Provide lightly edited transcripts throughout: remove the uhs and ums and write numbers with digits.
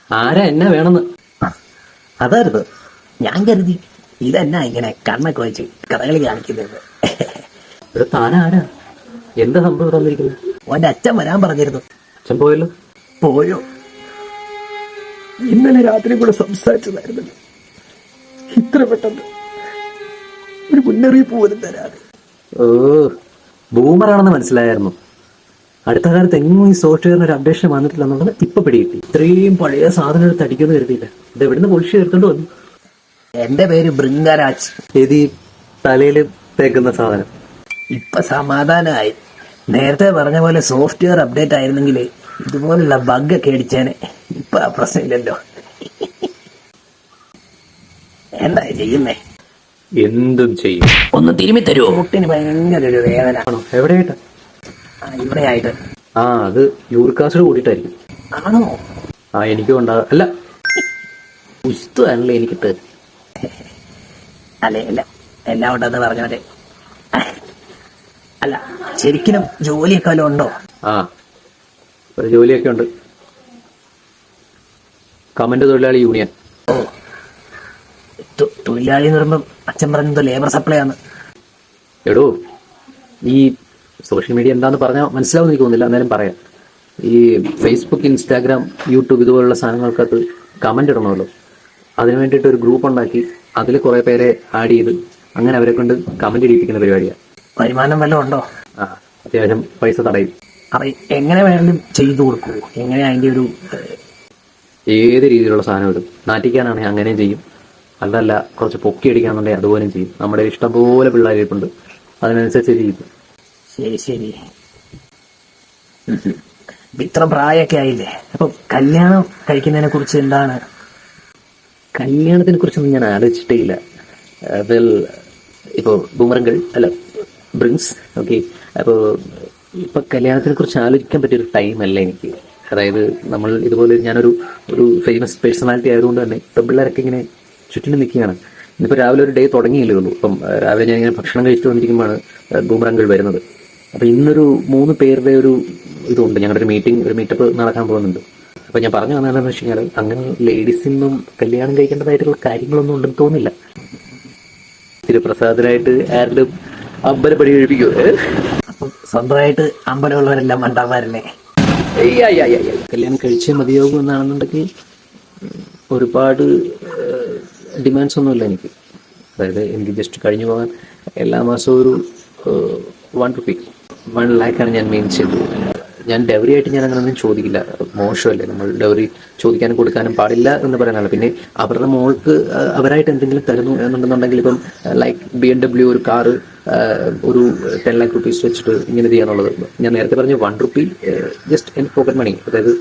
ആരാ എന്നാ വേണമെന്ന്? അതായിരുന്നു ഞാൻ കരുതി. ഇതെന്നാ ഇങ്ങനെ കണ്ണൊക്കെ വെച്ച് കഥകളി കാണിക്കുന്നത്? ഒരു താനാരാ? എന്താ സംഭവം തന്നിരിക്കുന്നത്? ഓന്റെ അച്ഛൻ വരാൻ പറഞ്ഞിരുന്നു. അച്ഛൻ പോയല്ലോ. പോയോ? ഇന്നലെ രാത്രി കൂടെ സംസാരിച്ചതായിരുന്നല്ലോ. ഇത്ര പെട്ടെന്ന് ഒരു മുന്നറിയിപ്പ് പോലും തരാതെ. ഓ, ബൂമറാണെന്ന് മനസ്സിലായിരുന്നു. അടുത്ത കാലത്ത് എങ്ങും ഈ സോഫ്റ്റ്വെയറിന് ഒരു അപ്ഡേഷൻ വന്നിട്ടില്ല എന്നുള്ളത് ഇപ്പൊ പിടികിട്ടി. ഇത്രയും പഴയ സാധനം എടുത്ത് അടിക്കുമെന്ന് കരുതിയില്ല. ഇത് എവിടുന്ന് പൊളിച്ച് എടുത്തോണ്ട് വന്നു? എന്റെ പേര് ബൃംഗരാജ്. ഏത് തലയിൽ തേക്കുന്ന സാധനം? ഇപ്പൊ സമാധാനമായി. നേരത്തെ പറഞ്ഞ പോലെ സോഫ്റ്റ്വെയർ അപ്ഡേറ്റ് ആയിരുന്നെങ്കിൽ ഇതുപോലുള്ള ബഗ്ഗൊക്കെ അടിച്ചേനെ. ഇപ്പൊ ആ പ്രശ്നമില്ലല്ലോ. എന്താ ചെയ്യുന്നേ? എന്തും ചെയ്യും. ഒന്ന് തിരുമ്മി തരുമോ? മുട്ടിന് ഭയങ്കര ഒരു വേദന. ആണോ? എവിടെയായിട്ട്? ഇവിടെ ആയിട്ട്. ആ, അത് യൂറിക് ആസിഡ് കൂടിയിട്ടായിരിക്കും. ആണോ? ആ, എനിക്കും ഉണ്ടാകും. അല്ല, പുസ്തകമാണല്ലോ എനിക്കിട്ട്. അല്ലേ അല്ല, എല്ലാം ഉണ്ടെന്ന് പറഞ്ഞ പോലെ. അല്ല, ശരിക്കും ജോലിയൊക്കെ വല്ലതും ഉണ്ടോ? ആ, ഒരു ജോലിയൊക്കെ ഉണ്ട്. കമന്റ് തൊഴിലാളി യൂണിയൻ. ഓ, തൊഴിലാളി എന്ന് പറയുമ്പോ അച്ഛൻ പറഞ്ഞത് ലേബർ സപ്ലൈ ആണ്. എടോ, ഈ സോഷ്യൽ മീഡിയ എന്താന്ന് പറഞ്ഞാൽ മനസ്സിലാവും എനിക്ക് തോന്നുന്നില്ല, എന്നാലും പറയാം. ഈ ഫേസ്ബുക്ക്, ഇൻസ്റ്റാഗ്രാം, യൂട്യൂബ് ഇതുപോലുള്ള സാധനങ്ങൾക്കകത്ത് കമന്റ് ഇടണമല്ലോ. അതിനു വേണ്ടിയിട്ട് ഒരു ഗ്രൂപ്പ് ഉണ്ടാക്കി അതിൽ കുറെ പേരെ ആഡ് ചെയ്ത് അങ്ങനെ അവരെ കൊണ്ട് കമന്റ് ഇടിപ്പിക്കുന്ന പരിപാടിയാണ്. വരുമാനം വല്ലതും ഉണ്ടോ? ആ, അത്യാവശ്യം പൈസ തടയും. അപ്പൊ എങ്ങനെ വേണമെങ്കിലും ചെയ്തു കൊടുക്കൂ? എങ്ങനെയാ അതിന്റെ ഒരു? ഏത് രീതിയിലുള്ള സാധനം ഇടും. നാട്ടിക്കാനാണെങ്കിൽ അങ്ങനെയും ചെയ്യും, അതല്ല കുറച്ച് പൊക്കി അടിക്കാന്നുണ്ടെങ്കിൽ അതുപോലെയും ചെയ്യും. നമ്മുടെ ഇഷ്ടംപോലെ പിള്ളേരിപ്പുണ്ട്, അതിനനുസരിച്ച് ചെയ്യും. ശരി ശരി. ഇത്ര പ്രായമൊക്കെ ആയില്ലേ, അപ്പൊ കല്യാണം കഴിക്കുന്നതിനെ കുറിച്ച് എന്താണ്? കല്യാണത്തിനെ കുറിച്ചൊന്നും ഞാൻ ആലോചിച്ചിട്ടേ ഇല്ല. വെൽ, ഇപ്പോൾ ബൂമറങ്കൾ അല്ല ബ്രിങ്സ്, ഓക്കെ. അപ്പോൾ ഇപ്പൊ കല്യാണത്തിനെ കുറിച്ച് ആലോചിക്കാൻ പറ്റിയൊരു ടൈം അല്ല എനിക്ക്. അതായത് നമ്മൾ ഇതുപോലെ ഞാനൊരു ഫേമസ് പേഴ്സണാലിറ്റി ആയതുകൊണ്ട് തന്നെ ഇപ്പം പിള്ളേരൊക്കെ ഇങ്ങനെ ചുറ്റിനും നിൽക്കുകയാണ്. ഇന്നിപ്പോൾ രാവിലെ ഒരു ഡേ തുടങ്ങിയില്ലേ ഉള്ളൂ. അപ്പം രാവിലെ ഞാൻ ഇങ്ങനെ ഭക്ഷണം കഴിച്ചു വന്നിരിക്കുമ്പോഴാണ് ബൂമറങ്കൾ വരുന്നത്. അപ്പം ഇന്നൊരു 3 പേരുടെ ഒരു ഇതുണ്ട്, ഞങ്ങളുടെ ഒരു മീറ്റപ്പ് നടക്കാൻ പോകുന്നുണ്ട്. അപ്പം ഞാൻ പറഞ്ഞു വന്നതെന്ന് വെച്ച് കഴിഞ്ഞാൽ അങ്ങനെ ലേഡീസിനും കല്യാണം കഴിക്കേണ്ടതായിട്ടുള്ള കാര്യങ്ങളൊന്നും ഉണ്ടെന്ന് തോന്നില്ല. തിരുപ്രസാദനായിട്ട് ആരിലും അമ്പലപ്പടി കഴിപ്പിക്കോ? അപ്പം സ്വന്തമായിട്ട് അമ്പലമുള്ളവരെല്ലാം മണ്ടാന്മാരല്ലേ? കല്യാണം കഴിച്ചേ മതിയാകും എന്നാണെന്നുണ്ടെങ്കിൽ ഒരുപാട് ഡിമാൻഡ്സ് ഒന്നുമില്ല എനിക്ക്. അതായത് എനിക്ക് ജസ്റ്റ് കഴിഞ്ഞു പോകാൻ എല്ലാ മാസവും ഒരു 1 രൂപ 1 ലാഖാണ് ഞാൻ മീൻ ചെയ്തത്. ഞാൻ ഡെവറി ആയിട്ട് ഞാൻ അങ്ങനെ ഒന്നും ചോദിക്കില്ല. മോശമല്ലേ, നമ്മൾ ഡെവറി ചോദിക്കാനും കൊടുക്കാനും പാടില്ല എന്ന് പറയാനാണ്. പിന്നെ അവരുടെ മോൾക്ക് അവരായിട്ട് എന്തെങ്കിലും തരുന്നു എന്നുണ്ടെന്നുണ്ടെങ്കിൽ ഇപ്പം ലൈക്ക് BMW ഒരു കാറ് ഒരു 10 lakh rupees വെച്ചിട്ട് ഇങ്ങനെ ചെയ്യാന്നുള്ളത്. ഞാൻ നേരത്തെ പറഞ്ഞ 1 രൂപ ജസ്റ്റ് എൻ്റെ പോക്കറ്റ് മണി. അതായത്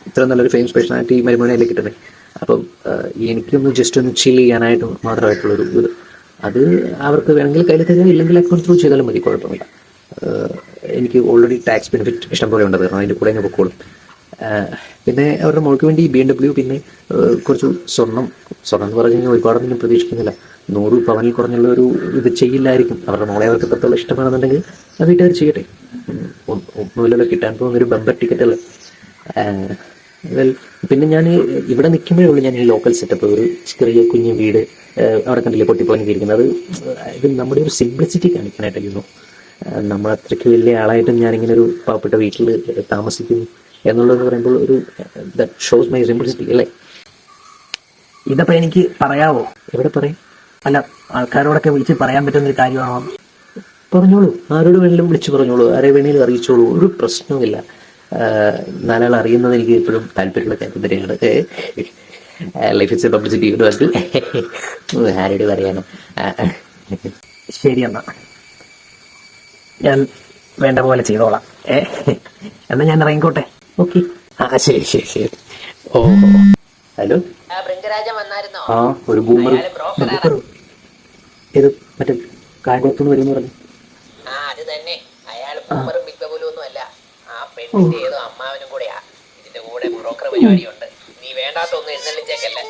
ഇത്ര നല്ലൊരു ഫേമസ് പേഴ്സണാലിറ്റി മരുമോനല്ലേ കിട്ടുന്നത്. അപ്പം എനിക്കൊന്ന് ജസ്റ്റ് ഒന്ന് ചിൽ ചെയ്യാനായിട്ട് മാത്രമായിട്ടുള്ളൊരു ഇത്, അത് അവർക്ക് വേണമെങ്കിൽ കയ്യിൽ തരിക, ഇല്ലെങ്കിൽ അക്കൗണ്ട് ത്രൂ ചെയ്താലും മതി, കുഴപ്പമില്ല. എനിക്ക് ഓൾറെഡി ടാക്സ് ബെനിഫിറ്റ് ഇഷ്ടംപോലെ ഉണ്ട്, കാരണം അതിൻ്റെ കൂടെ അങ്ങ് പൊക്കോളും. പിന്നെ അവരുടെ മോൾക്ക് വേണ്ടി BMW, പിന്നെ കുറച്ച് സ്വർണം എന്ന് പറഞ്ഞു കഴിഞ്ഞാൽ ഒരുപാടൊന്നും പ്രതീക്ഷിക്കുന്നില്ല. 100 പവനിൽ കുറഞ്ഞുള്ള ഒരു ഇത് ചെയ്യില്ലായിരിക്കും. അവരുടെ മോളെ അവർക്ക് എത്രത്തോളം ഇഷ്ടമാണെന്നുണ്ടെങ്കിൽ അത് വീട്ടുകാർ ചെയ്യട്ടെ. ഒന്നുമില്ലല്ലോ, കിട്ടാൻ പോകുന്നൊരു ബമ്പർ ടിക്കറ്റ് അല്ലേ. വെൽ, പിന്നെ ഞാൻ ഇവിടെ നിൽക്കുമ്പോഴേ ഉള്ളൂ ഞാൻ ഈ ലോക്കൽ സെറ്റപ്പ്, ഒരു ചെറിയ കുഞ്ഞു വീട് അവിടെ കണ്ടില്ലേ പൊട്ടിപ്പോന്നിരിക്കുന്നത്. ഇത് നമ്മുടെ ഒരു സിംപ്ലിസിറ്റി കാണിക്കാനായിട്ടായിരുന്നു. നമ്മൾ അത്രയ്ക്ക് വലിയ ആളായിട്ടും ഞാനിങ്ങനെ ഒരു പാവപ്പെട്ട വീട്ടിൽ താമസിക്കുന്നു എന്നുള്ളത് പറയുമ്പോൾ ഒരു ദാറ്റ് ഷോസ് മൈ സിംപ്ലിസിറ്റി അല്ലേ. ഇതപ്പോ എനിക്ക് പറയാവോ? എവിടെ പറയും? അല്ല, ആൾക്കാരോടൊക്കെ വിളിച്ച് പറയാൻ പറ്റുന്നൊരു കാര്യമാണോ? പറഞ്ഞോളൂ, ആരോട് വേണമെങ്കിലും വിളിച്ച് പറഞ്ഞോളൂ, ആരെ വേണമെങ്കിലും അറിയിച്ചോളൂ, ഒരു പ്രശ്നവുമില്ല. 4 ആൾ അറിയുന്നത് എനിക്ക് എപ്പോഴും താല്പര്യമുള്ള കാര്യം തന്നെയാണ്. ലൈഫ് ഇറ്റ്സ് എ പബ്ലിസിറ്റി, ആരോട് പറയാനോ. ശരി, എന്നാ ഞാൻ വേണ്ട പോലെ ചെയ്തോളാം. എന്നാ ഞാൻ ഇറങ്ങിക്കോട്ടെ. ഓക്കെ. ശരി ശരി ശരി. ഓ, ഹലോ. ആ, ഒരു ബൂമർ. ഏത് മറ്റേ കായംകുളത്തുനിന്ന് വരുമെന്ന് പറഞ്ഞു. അത് തന്നെ, അയാൾ ബൂമറും ബിഗ് ബബുലും ഒന്നും അല്ല, ആ പെണ്ണിന്റെ ഏതോ അമ്മാവനും കൂടെയാ. ഇതിന്റെ കൂടെ ബ്രോക്കർ പരിപാടിയുണ്ട്. നീ വേണ്ടാത്തൊന്നും എഴുന്നള്ളിച്ചേക്കല്ലേ.